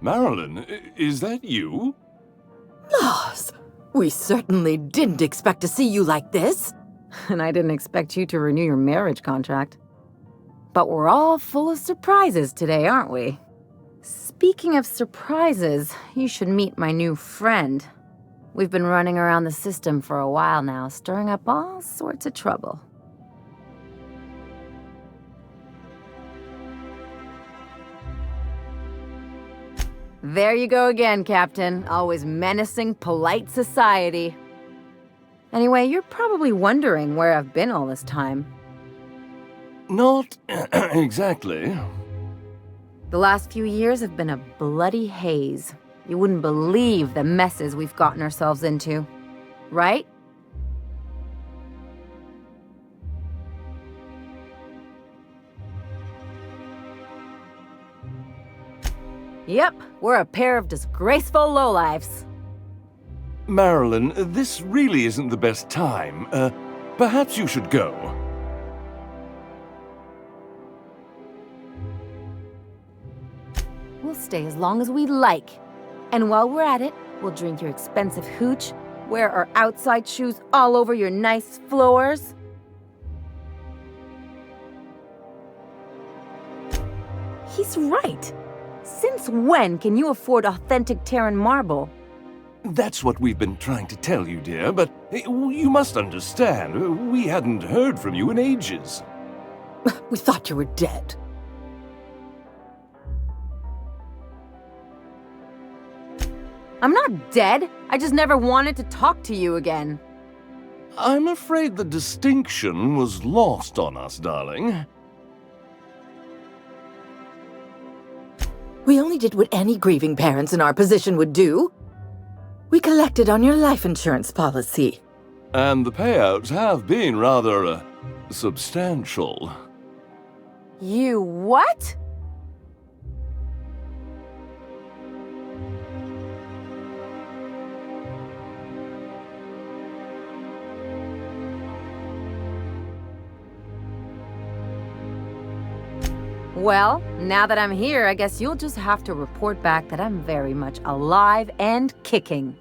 Marilyn, is that you? Laws, we certainly didn't expect to see you like this. And I didn't expect you to renew your marriage contract. But we're all full of surprises today, aren't we? Speaking of surprises, you should meet my new friend. We've been running around the system for a while now, stirring up all sorts of trouble. There you go again, Captain. Always menacing polite society. Anyway, you're probably wondering where I've been all this time. Not exactly. The last few years have been a bloody haze. You wouldn't believe the messes we've gotten ourselves into. Right? Yep, we're a pair of disgraceful lowlifes. Marilyn, this really isn't the best time. Perhaps you should go. We'll stay as long as we like. And while we're at it, we'll drink your expensive hooch, wear our outside shoes all over your nice floors. He's right. Since when can you afford authentic Terran marble? That's what we've been trying to tell you, dear, but you must understand, we hadn't heard from you in ages. We thought you were dead. I'm not dead. I just never wanted to talk to you again. I'm afraid the distinction was lost on us, darling. We only did what any grieving parents in our position would do. We collected on your life insurance policy. And the payouts have been rather, substantial. You what? Well, now that I'm here, I guess you'll just have to report back that I'm very much alive and kicking.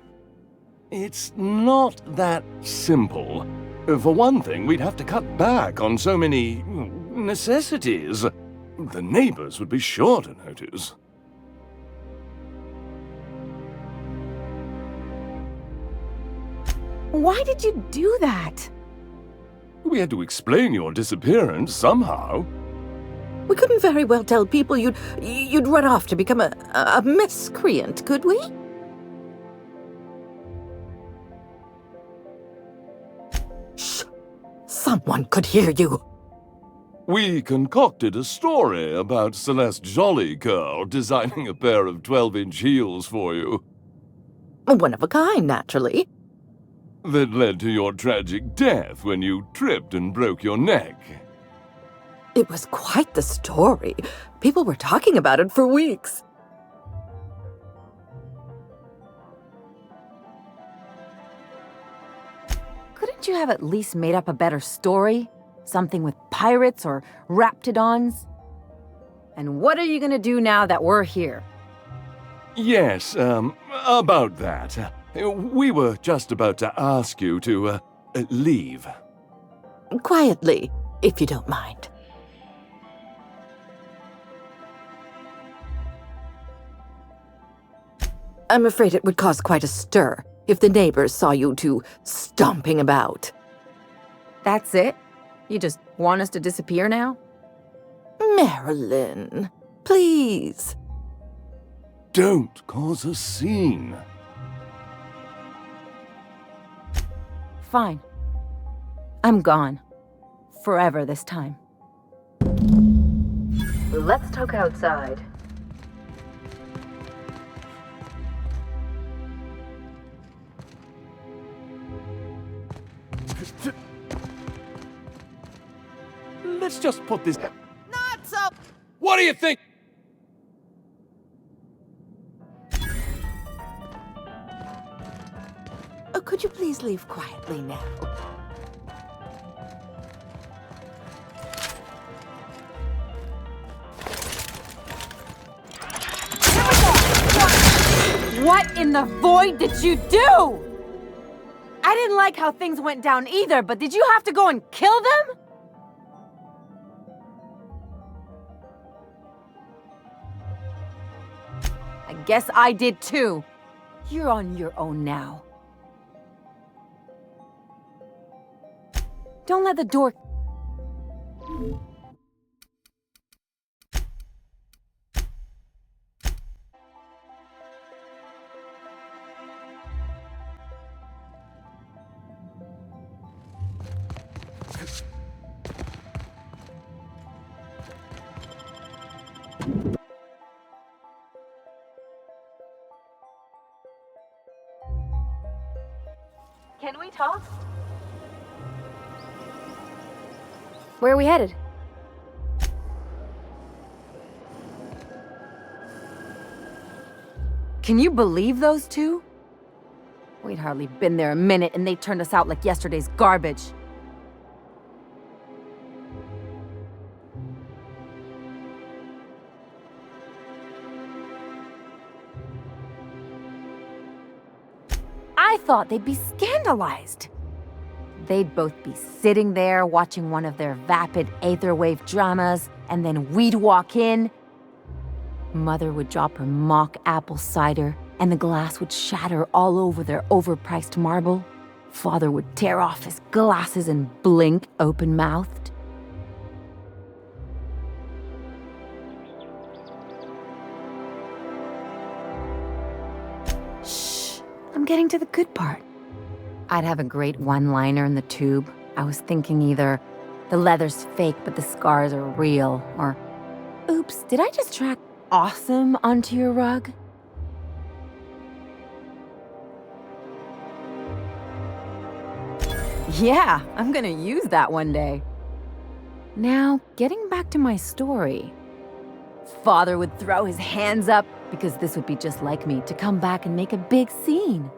It's not that simple. For one thing, we'd have to cut back on so many necessities. The neighbors would be sure to notice. Why did you do that? We had to explain your disappearance somehow. We couldn't very well tell people you'd run off to become a miscreant, could we? Shh! Someone could hear you. We concocted a story about Celeste Jollycurl designing a pair of 12-inch heels for you. One of a kind, naturally. That led to your tragic death when you tripped and broke your neck. It was quite the story. People were talking about it for weeks. Couldn't you have at least made up a better story? Something with pirates or raptidons? And what are you gonna do now that we're here? Yes, about that. We were just about to ask you to, leave. Quietly, if you don't mind. I'm afraid it would cause quite a stir if the neighbors saw you two stomping about. That's it? You just want us to disappear now? Marilyn, please. Don't cause a scene. Fine. I'm gone. Forever this time. Let's talk outside. Let's just put this... Not so... What do you think? Oh, could you please leave quietly now? Here we go! What in the void did you do? I didn't like how things went down either, but did you have to go and kill them? I guess I did too. You're on your own now. Don't let the door... Can we talk? Where are we headed? Can you believe those two? We'd hardly been there a minute and they turned us out like yesterday's garbage. I thought they'd be scandalized. They'd both be sitting there watching one of their vapid aetherwave dramas, and then we'd walk in. Mother would drop her mock apple cider, and the glass would shatter all over their overpriced marble. Father would tear off his glasses and blink open-mouthed. Shh, I'm getting to the good part. I'd have a great one-liner in the tube. I was thinking either, the leather's fake but the scars are real, or, oops, did I just track awesome onto your rug? Yeah, I'm gonna use that one day. Now, getting back to my story. Father would throw his hands up because this would be just like me to come back and make a big scene.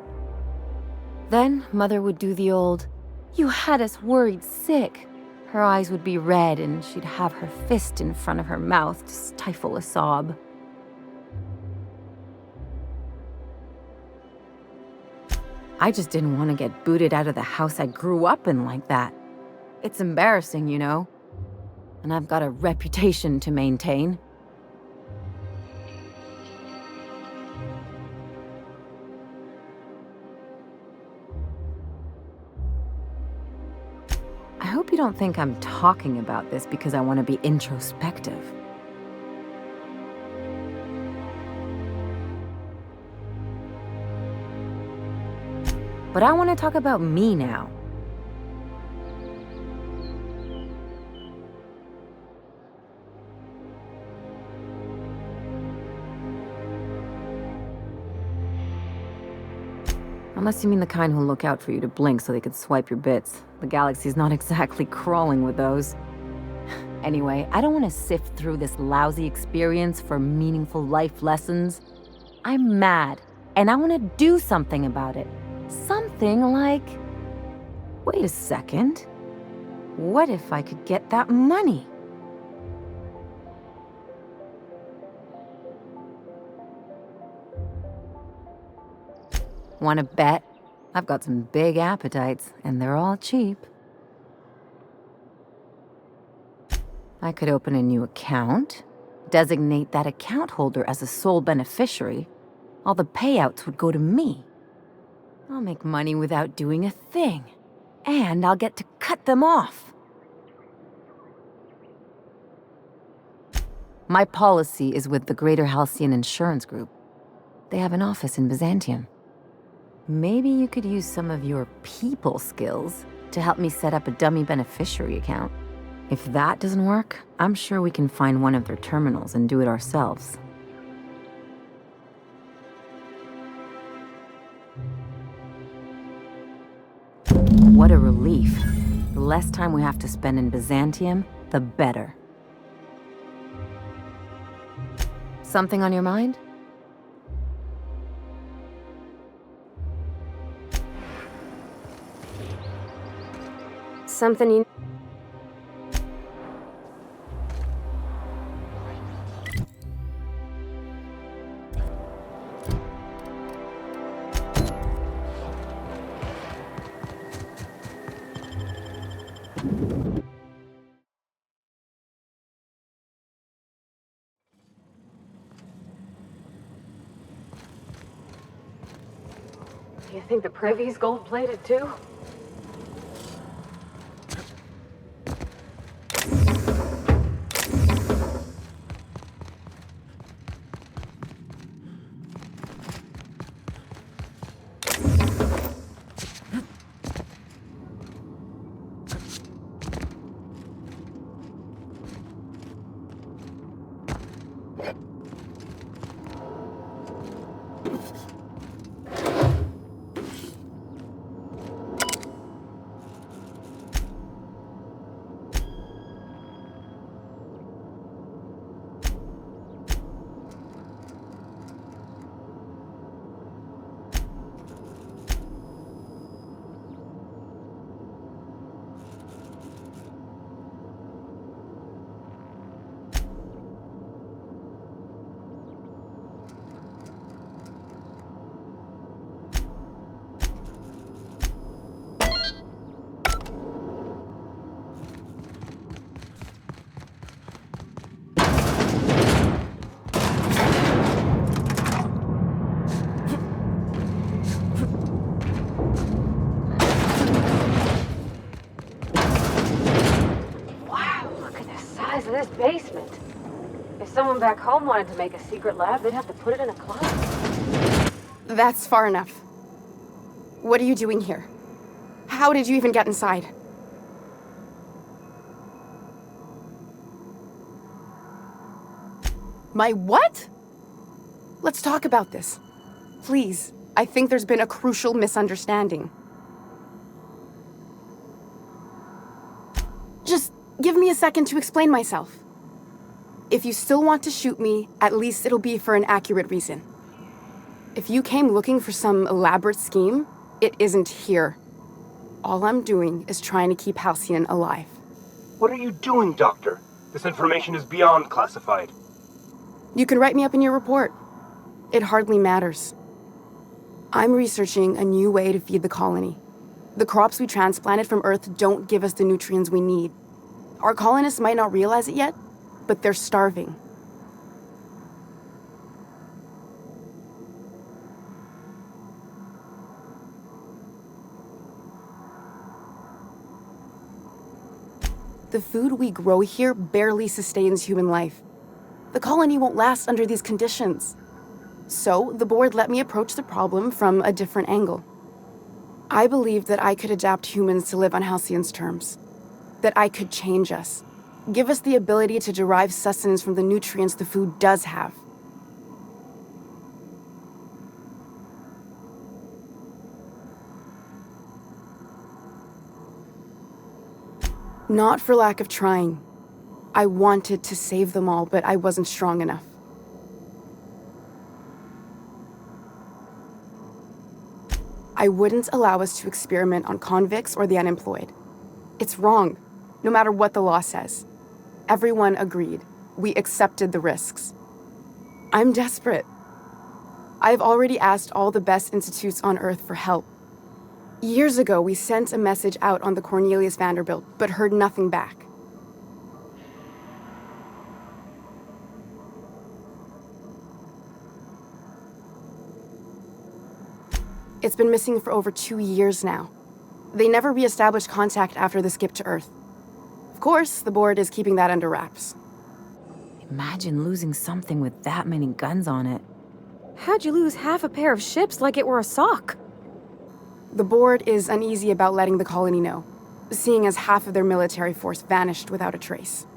Then Mother would do the old, "You had us worried sick." Her eyes would be red and she'd have her fist in front of her mouth to stifle a sob. I just didn't want to get booted out of the house I grew up in like that. It's embarrassing, you know. And I've got a reputation to maintain. I hope you don't think I'm talking about this because I want to be introspective. But I want to talk about me now. Unless you mean the kind who'll look out for you to blink so they could swipe your bits. The galaxy's not exactly crawling with those. Anyway, I don't want to sift through this lousy experience for meaningful life lessons. I'm mad, and I want to do something about it. Something like... Wait a second. What if I could get that money? Want to bet? I've got some big appetites, and they're all cheap. I could open a new account, designate that account holder as a sole beneficiary. All the payouts would go to me. I'll make money without doing a thing, and I'll get to cut them off. My policy is with the Greater Halcyon Insurance Group. They have an office in Byzantium. Maybe you could use some of your people skills to help me set up a dummy beneficiary account. If that doesn't work, I'm sure we can find one of their terminals and do it ourselves. What a relief. The less time we have to spend in Byzantium, the better. Something on your mind? Something you... You think the privy's gold-plated too? This basement. If someone back home wanted to make a secret lab, they'd have to put it in a closet. That's far enough. What are you doing here? How did you even get inside? My what? Let's talk about this. Please, I think there's been a crucial misunderstanding. Just give me a second to explain myself. If you still want to shoot me, at least it'll be for an accurate reason. If you came looking for some elaborate scheme, it isn't here. All I'm doing is trying to keep Halcyon alive. What are you doing, Doctor? This information is beyond classified. You can write me up in your report. It hardly matters. I'm researching a new way to feed the colony. The crops we transplanted from Earth don't give us the nutrients we need. Our colonists might not realize it yet, but they're starving. The food we grow here barely sustains human life. The colony won't last under these conditions. So, the board let me approach the problem from a different angle. I believed that I could adapt humans to live on Halcyon's terms. That I could change us. Give us the ability to derive sustenance from the nutrients the food does have. Not for lack of trying. I wanted to save them all, but I wasn't strong enough. I wouldn't allow us to experiment on convicts or the unemployed. It's wrong, no matter what the law says. Everyone agreed. We accepted the risks. I'm desperate. I've already asked all the best institutes on Earth for help. Years ago, we sent a message out on the Cornelius Vanderbilt, but heard nothing back. It's been missing for over 2 years now. They never re-established contact after the skip to Earth. Of course, the board is keeping that under wraps. Imagine losing something with that many guns on it. How'd you lose half a pair of ships like it were a sock? The board is uneasy about letting the colony know, seeing as half of their military force vanished without a trace.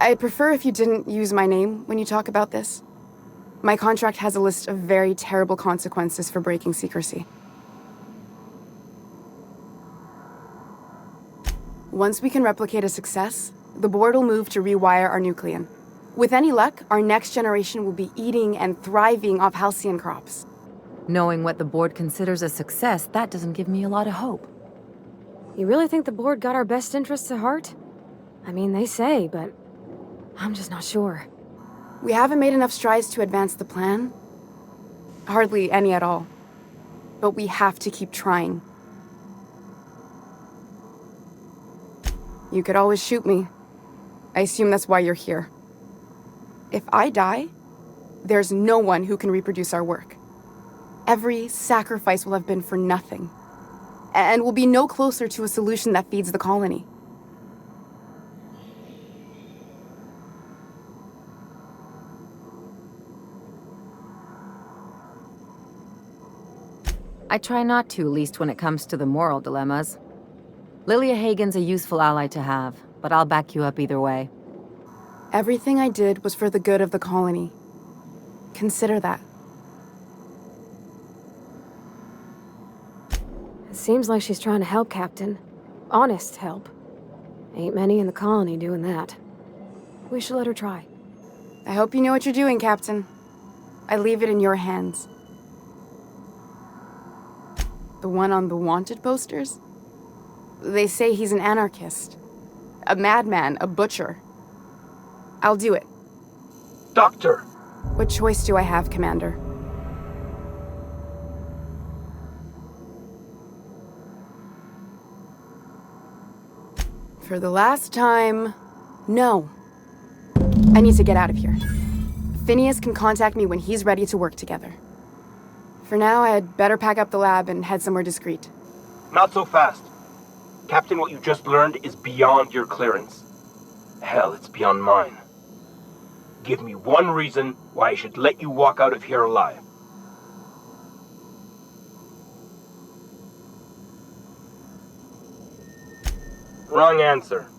I'd prefer if you didn't use my name when you talk about this. My contract has a list of very terrible consequences for breaking secrecy. Once we can replicate a success, the board will move to rewire our nucleon. With any luck, our next generation will be eating and thriving off Halcyon crops. Knowing what the board considers a success, that doesn't give me a lot of hope. You really think the board got our best interests at heart? I mean, they say, but I'm just not sure. We haven't made enough strides to advance the plan. Hardly any at all. But we have to keep trying. You could always shoot me. I assume that's why you're here. If I die, there's no one who can reproduce our work. Every sacrifice will have been for nothing. And we'll be no closer to a solution that feeds the colony. I try not to, least when it comes to the moral dilemmas. Lilia Hagen's a useful ally to have, but I'll back you up either way. Everything I did was for the good of the colony. Consider that. It seems like she's trying to help, Captain. Honest help. Ain't many in the colony doing that. We should let her try. I hope you know what you're doing, Captain. I leave it in your hands. The one on the wanted posters? They say he's an anarchist. A madman, a butcher. I'll do it. Doctor! What choice do I have, Commander? For the last time, no. I need to get out of here. Phineas can contact me when he's ready to work together. For now, I'd better pack up the lab and head somewhere discreet. Not so fast. Captain, what you just learned is beyond your clearance. Hell, it's beyond mine. Give me one reason why I should let you walk out of here alive. Wrong answer.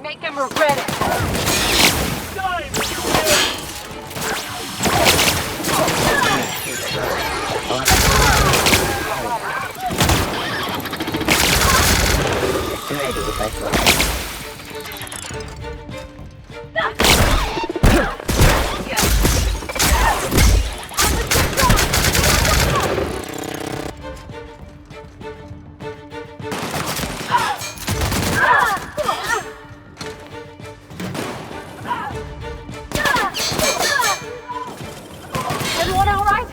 Make him regret it! Everyone all right?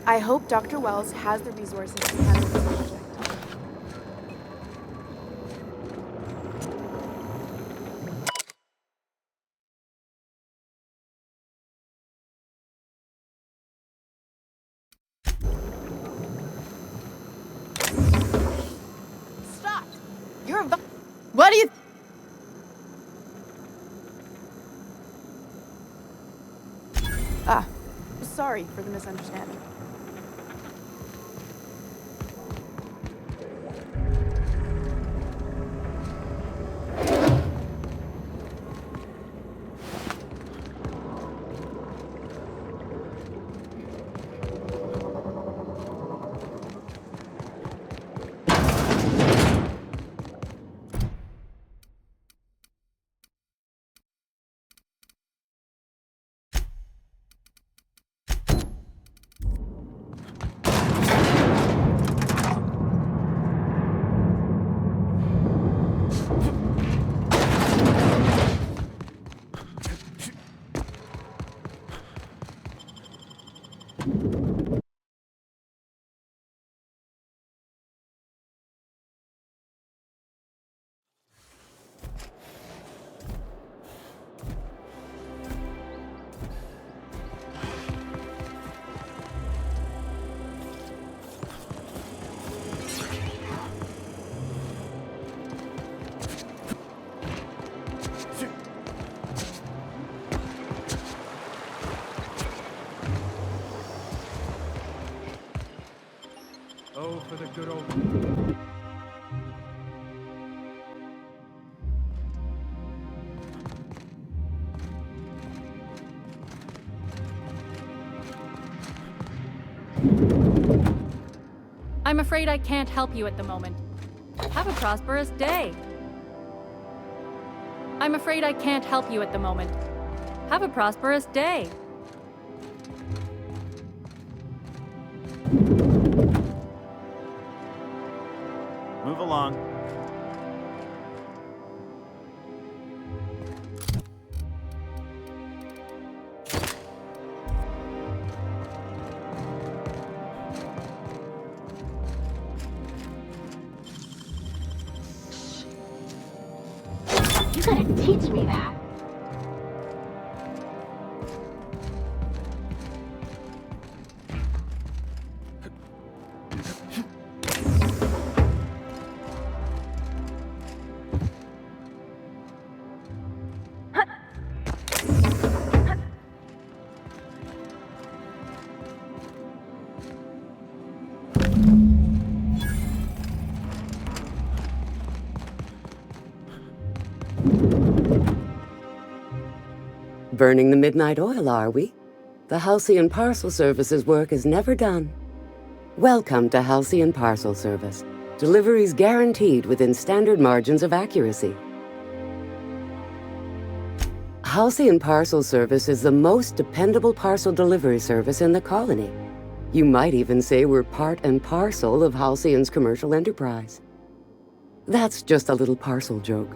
I hope Dr. Wells has the resources to handle this project. Stop! You're a What do you... Sorry for the misunderstanding. Oh, for the good old... I'm afraid I can't help you at the moment. Have a prosperous day. I'm afraid I can't help you at the moment. Have a prosperous day. Move along. You gotta teach me that. Burning the midnight oil, are we? The Halcyon Parcel Service's work is never done. Welcome to Halcyon Parcel Service. Deliveries guaranteed within standard margins of accuracy. Halcyon Parcel Service is the most dependable parcel delivery service in the colony. You might even say we're part and parcel of Halcyon's commercial enterprise. That's just a little parcel joke.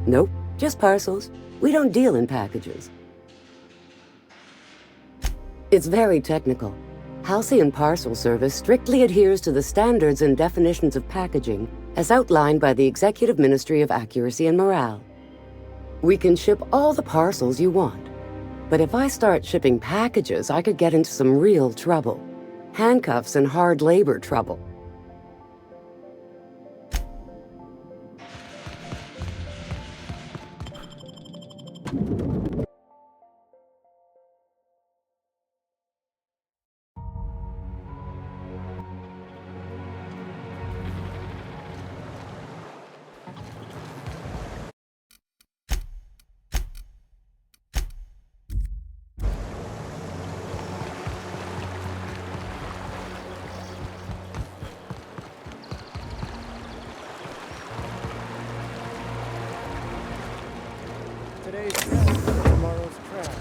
Nope, just parcels. We don't deal in packages. It's very technical. Halcyon Parcel Service strictly adheres to the standards and definitions of packaging as outlined by the Executive Ministry of Accuracy and Morale. We can ship all the parcels you want. But if I start shipping packages, I could get into some real trouble. Handcuffs and hard labor trouble. Today's trash is tomorrow's trash.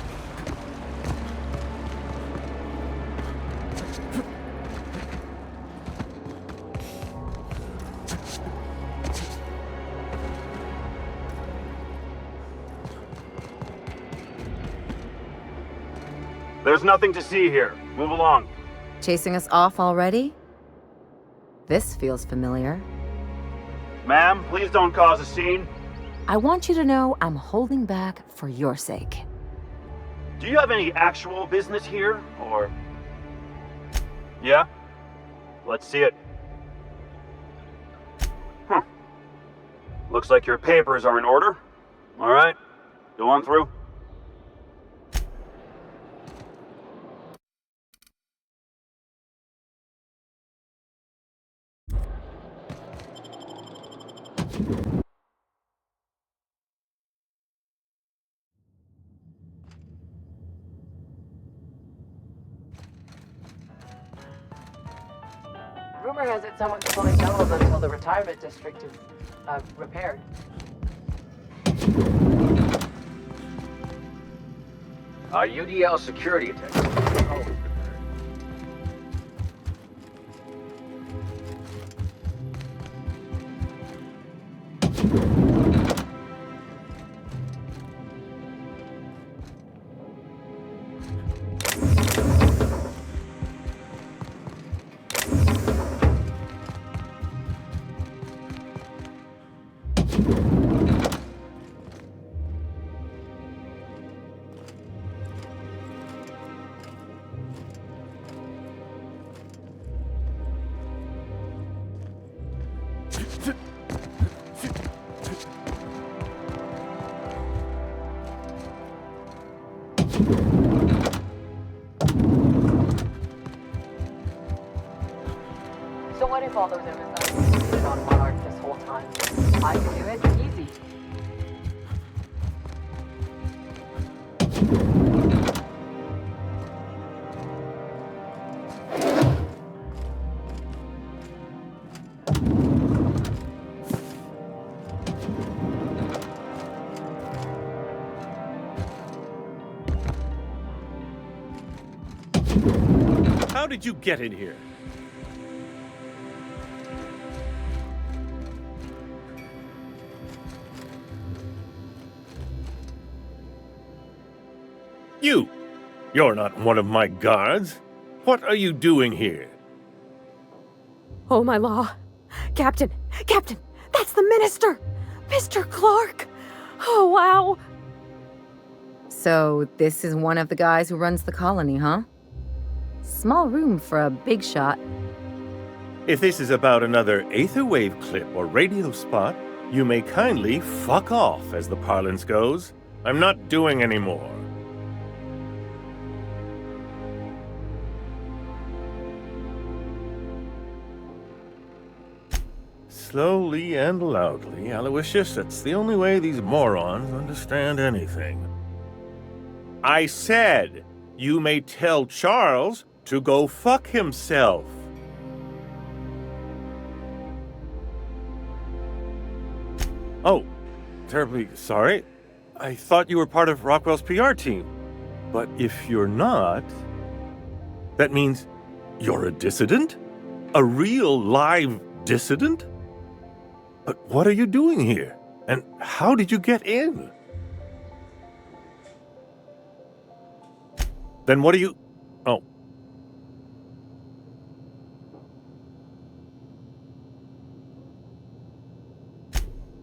There's nothing to see here. Move along. Chasing us off already? This feels familiar. Ma'am, please don't cause a scene. I want you to know I'm holding back for your sake. Do you have any actual business here, or... Yeah? Let's see it. Looks like your papers are in order. All right, go on through. Rumor has it someone's pulling tunnels until the retirement district is repaired. UDL security attendant. So what if all those MSIs were on Monarch this whole time? I could do it easy. how did you get in here? You're not one of my guards. What are you doing here? Oh, my law. Captain! Captain! That's the minister! Mr. Clark! Oh, wow! So, this is one of the guys who runs the colony, huh? Small room for a big shot. If this is about another aetherwave clip or radio spot, you may kindly fuck off, as the parlance goes. I'm not doing any more. Slowly and loudly, Aloysius, that's the only way these morons understand anything. I said, you may tell Charles to go fuck himself. Oh, terribly sorry. I thought you were part of Rockwell's PR team. But if you're not, that means you're a dissident? A real live dissident? But what are you doing here? And how did you get in? Then what are you... Oh.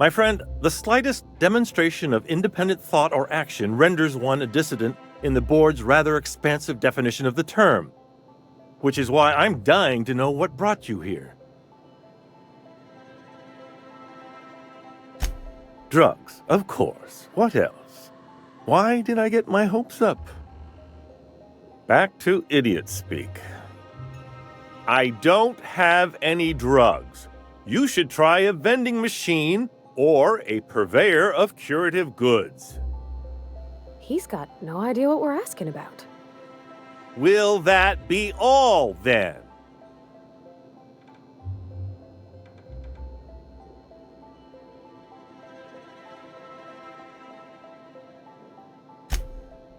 My friend, the slightest demonstration of independent thought or action renders one a dissident in the board's rather expansive definition of the term. Which is why I'm dying to know what brought you here. Drugs, of course. What else? Why did I get my hopes up? Back to idiot speak. I don't have any drugs. You should try a vending machine or a purveyor of curative goods. He's got no idea what we're asking about. Will that be all, then?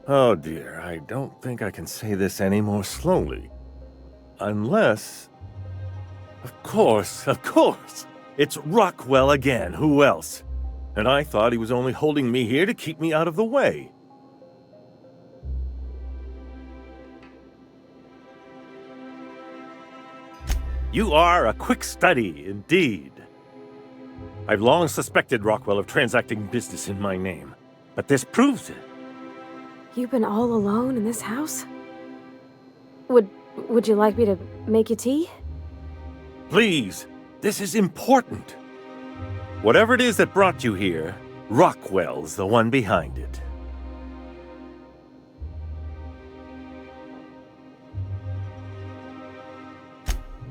Oh dear, I don't think I can say this any more slowly. Unless... Of course! It's Rockwell again, who else? And I thought he was only holding me here to keep me out of the way. You are a quick study, indeed. I've long suspected Rockwell of transacting business in my name, but this proves it. You've been all alone in this house? Would you like me to make you tea? Please, this is important. Whatever it is that brought you here, Rockwell's the one behind it.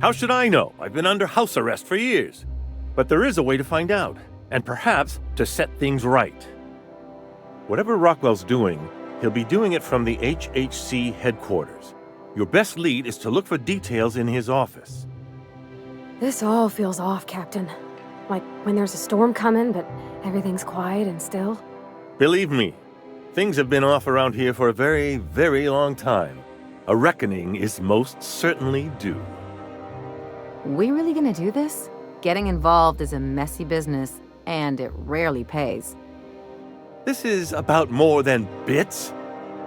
How should I know? I've been under house arrest for years. But there is a way to find out, and perhaps to set things right. Whatever Rockwell's doing, he'll be doing it from the HHC headquarters. Your best lead is to look for details in his office. This all feels off, Captain. Like when there's a storm coming, but everything's quiet and still. Believe me, things have been off around here for a very, very long time. A reckoning is most certainly due. We really gonna do this? Getting involved is a messy business, and it rarely pays. This is about more than bits.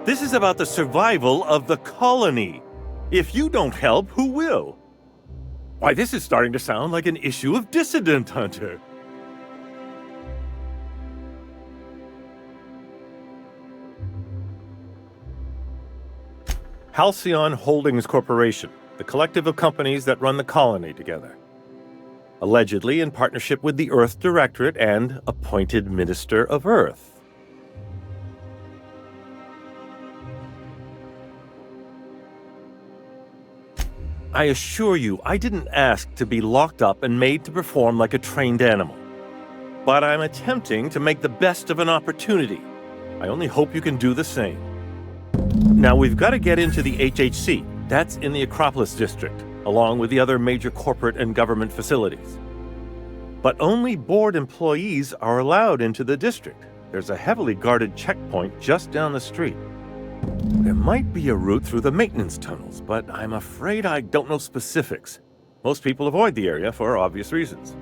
This is about the survival of the colony. If you don't help, who will? Why, this is starting to sound like an issue of Dissident Hunter. Halcyon Holdings Corporation, the collective of companies that run the colony together. Allegedly in partnership with the Earth Directorate and appointed Minister of Earth. I assure you, I didn't ask to be locked up and made to perform like a trained animal. But I'm attempting to make the best of an opportunity. I only hope you can do the same. Now, we've got to get into the HHC. That's in the Acropolis District, along with the other major corporate and government facilities. But only board employees are allowed into the district. There's a heavily guarded checkpoint just down the street. There might be a route through the maintenance tunnels, but I'm afraid I don't know specifics. Most people avoid the area for obvious reasons.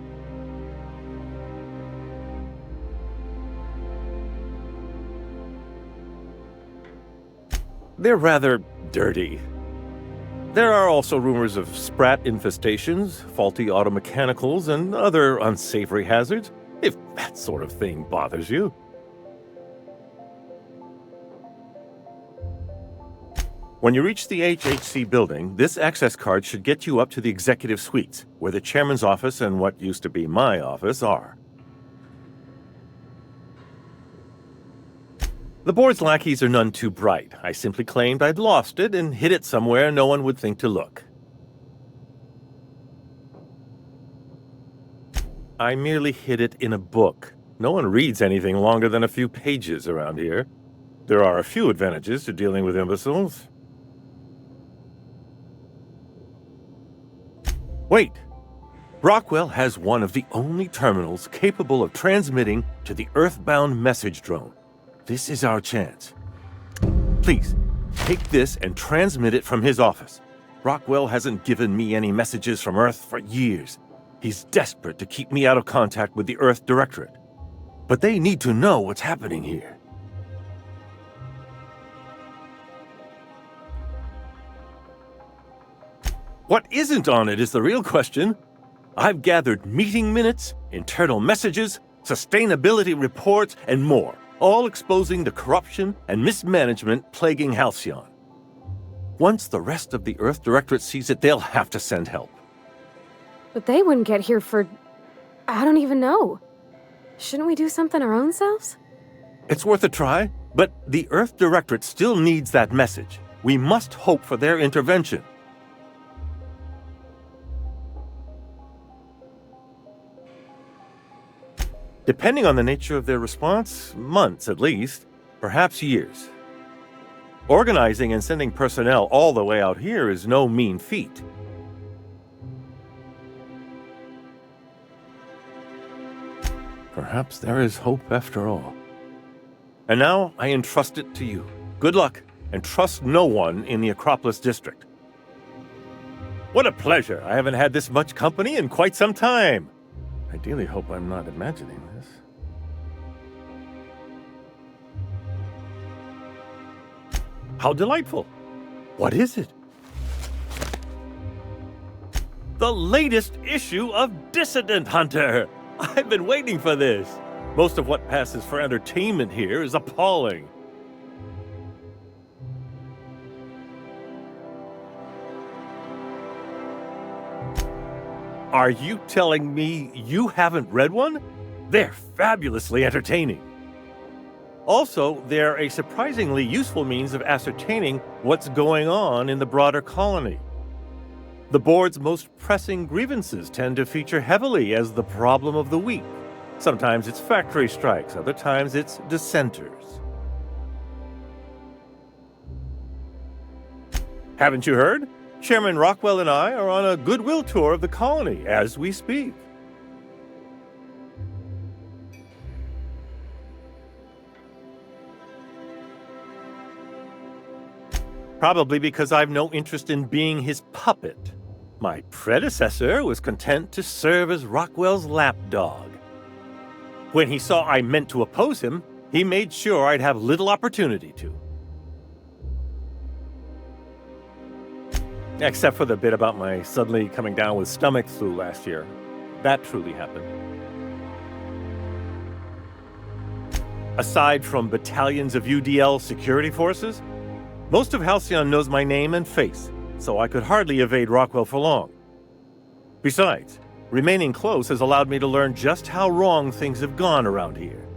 They're rather dirty. There are also rumors of sprat infestations, faulty automechanicals, and other unsavory hazards, if that sort of thing bothers you. When you reach the HHC building, this access card should get you up to the executive suites, where the chairman's office and what used to be my office are. The board's lackeys are none too bright. I simply claimed I'd lost it and hid it somewhere no one would think to look. I merely hid it in a book. No one reads anything longer than a few pages around here. There are a few advantages to dealing with imbeciles. Wait! Rockwell has one of the only terminals capable of transmitting to the Earthbound message drone. This is our chance. Please, take this and transmit it from his office. Rockwell hasn't given me any messages from Earth for years. He's desperate to keep me out of contact with the Earth Directorate. But they need to know what's happening here. What isn't on it is the real question. I've gathered meeting minutes, internal messages, sustainability reports, and more. All exposing the corruption and mismanagement plaguing Halcyon. Once the rest of the Earth Directorate sees it, they'll have to send help. But they wouldn't get here for... I don't even know. Shouldn't we do something our own selves? It's worth a try, but the Earth Directorate still needs that message. We must hope for their intervention. Depending on the nature of their response, months at least, perhaps years. Organizing and sending personnel all the way out here is no mean feat. Perhaps there is hope after all. And now I entrust it to you. Good luck, and trust no one in the Acropolis district. What a pleasure! I haven't had this much company in quite some time. I ideally hope I'm not imagining this. How delightful! What is it? The latest issue of Dissident Hunter! I've been waiting for this! Most of what passes for entertainment here is appalling. Are you telling me you haven't read one? They're fabulously entertaining. Also, they're a surprisingly useful means of ascertaining what's going on in the broader colony. The board's most pressing grievances tend to feature heavily as the problem of the week. Sometimes it's factory strikes, other times it's dissenters. Haven't you heard? Chairman Rockwell and I are on a goodwill tour of the colony as we speak. Probably because I've no interest in being his puppet. My predecessor was content to serve as Rockwell's lapdog. When he saw I meant to oppose him, he made sure I'd have little opportunity to. Except for the bit about my suddenly coming down with stomach flu last year. That truly happened. Aside from battalions of UDL security forces, most of Halcyon knows my name and face, so I could hardly evade Rockwell for long. Besides, remaining close has allowed me to learn just how wrong things have gone around here.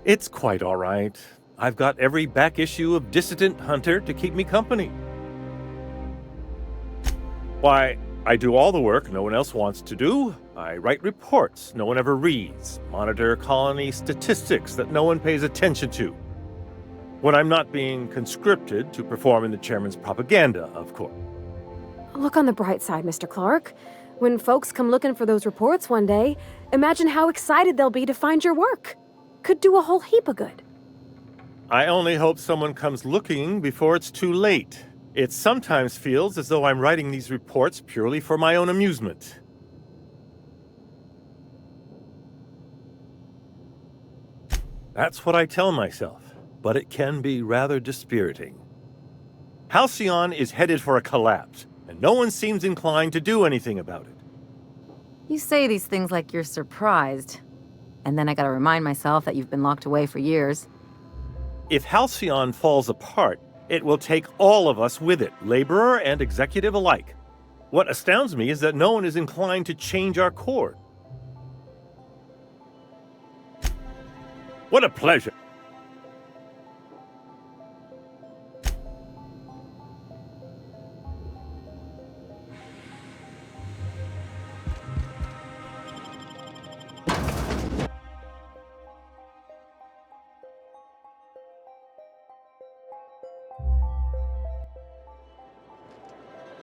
It's quite all right. I've got every back issue of Dissident Hunter to keep me company. Why, I do all the work no one else wants to do. I write reports no one ever reads, monitor colony statistics that no one pays attention to. When I'm not being conscripted to perform in the chairman's propaganda, of course. Look on the bright side, Mr. Clark. When folks come looking for those reports one day, imagine how excited they'll be to find your work. Could do a whole heap of good. I only hope someone comes looking before it's too late. It sometimes feels as though I'm writing these reports purely for my own amusement. That's what I tell myself, but it can be rather dispiriting. Halcyon is headed for a collapse, and no one seems inclined to do anything about it. You say these things like you're surprised. And then I gotta remind myself that you've been locked away for years. If Halcyon falls apart, it will take all of us with it, laborer and executive alike. What astounds me is that no one is inclined to change our course. What a pleasure!